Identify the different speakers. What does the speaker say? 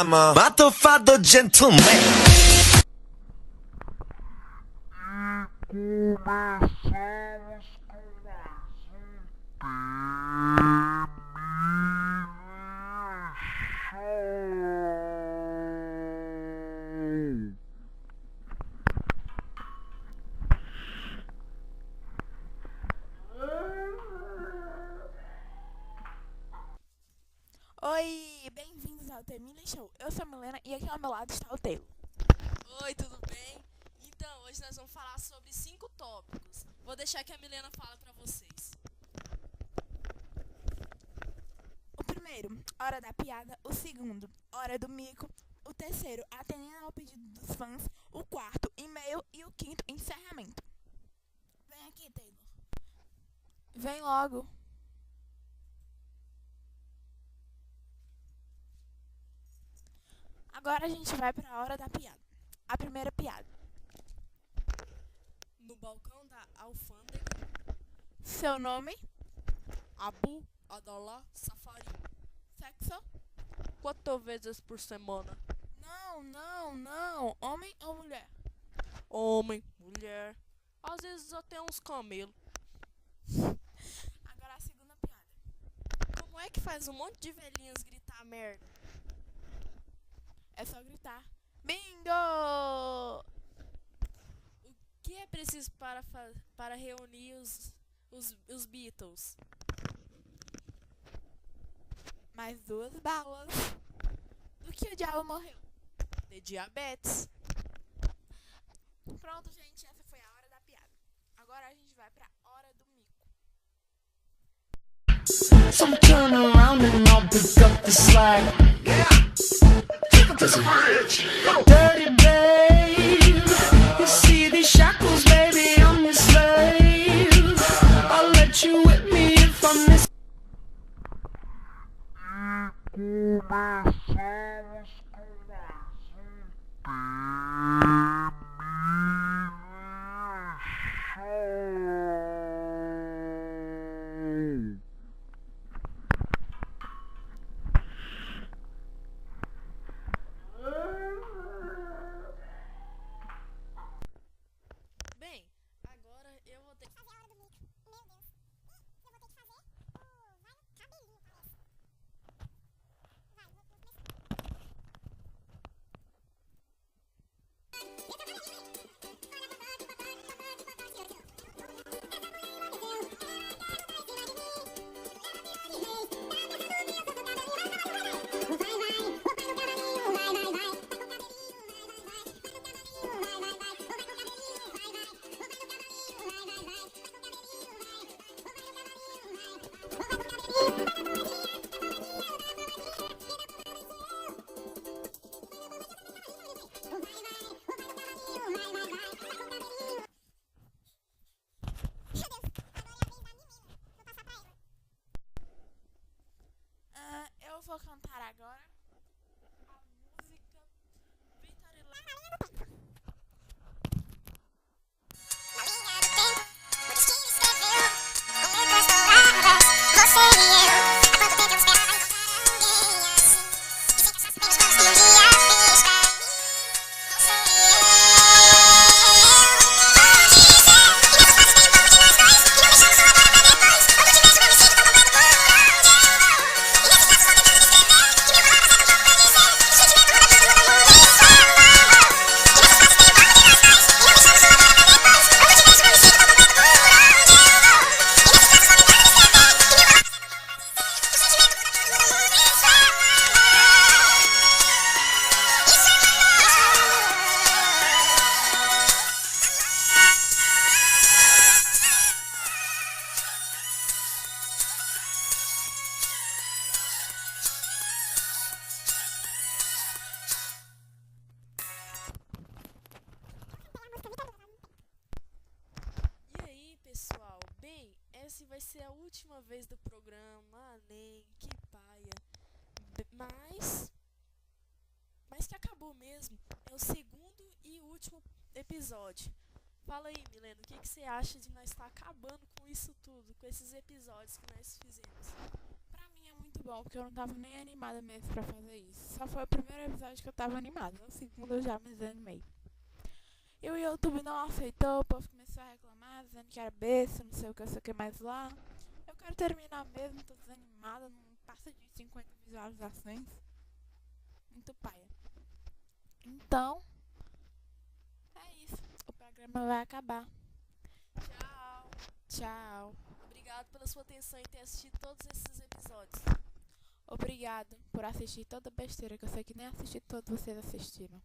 Speaker 1: I'm a motherfucker gentleman.
Speaker 2: Oi, bem-vindos ao Termina Show. Eu sou a Milena e aqui ao meu lado está o Taylor.
Speaker 3: Oi, tudo bem? Então, hoje nós vamos falar sobre 5 tópicos. Vou deixar que a Milena fala pra vocês.
Speaker 2: O primeiro, hora da piada. O segundo, hora do mico. O terceiro, atendendo ao pedido dos fãs. O quarto, e-mail. E o quinto, encerramento. Vem aqui, Taylor. Vem logo. Agora a gente vai para a hora da piada. A primeira piada.
Speaker 3: No balcão da alfândega,
Speaker 2: Seu nome?
Speaker 3: Abu Adallah Safari.
Speaker 2: Sexo?
Speaker 3: 4 vezes por semana.
Speaker 2: Não. Homem ou mulher?
Speaker 3: Homem, mulher, às vezes até uns camelos.
Speaker 2: Agora a segunda piada.
Speaker 3: Como é que faz um monte de velhinhas gritar merda?
Speaker 2: É só gritar. Bingo!
Speaker 3: O que é preciso para reunir os Beatles?
Speaker 2: Mais 2 balas. Do que o diabo morreu?
Speaker 3: De diabetes.
Speaker 2: Pronto, gente. Essa foi a hora da piada. Agora a gente vai pra hora do mico.
Speaker 4: So turn around and I'll pick up the slack. Dirty babe, you see these shackles, baby, I'm your slave. I'll let you whip me if I miss.
Speaker 3: Bem, agora eu vou ter que fazer a hora do mico. Meu Deus. Eu vou ter que fazer cabelinho, parece. Vai, vou começar.
Speaker 2: Eu vou cantar agora a música Victory Lane.
Speaker 3: E aí, pessoal? Bem, essa vai ser a última vez do programa. Nem que paia. Mas que acabou mesmo. É o segundo e último episódio. Fala aí, Milena, o que você acha de nós estar acabando com isso tudo, com esses episódios que nós fizemos?
Speaker 2: Pra mim é muito muito bom, porque eu não tava nem animada mesmo pra fazer isso. Só foi o primeiro episódio que eu tava animada. No segundo eu já me desanimei. E o YouTube não aceitou, o povo começou a reclamar, dizendo que era besta, não sei o que mais lá. Eu quero terminar mesmo, tô desanimada, não passa de 50 visualizações. Muito paia. Então, é isso. O programa vai acabar.
Speaker 3: Tchau.
Speaker 2: Tchau.
Speaker 3: Obrigado pela sua atenção e ter assistido todos esses episódios.
Speaker 2: Obrigado por assistir toda besteira, que eu sei que nem assisti todos vocês assistiram.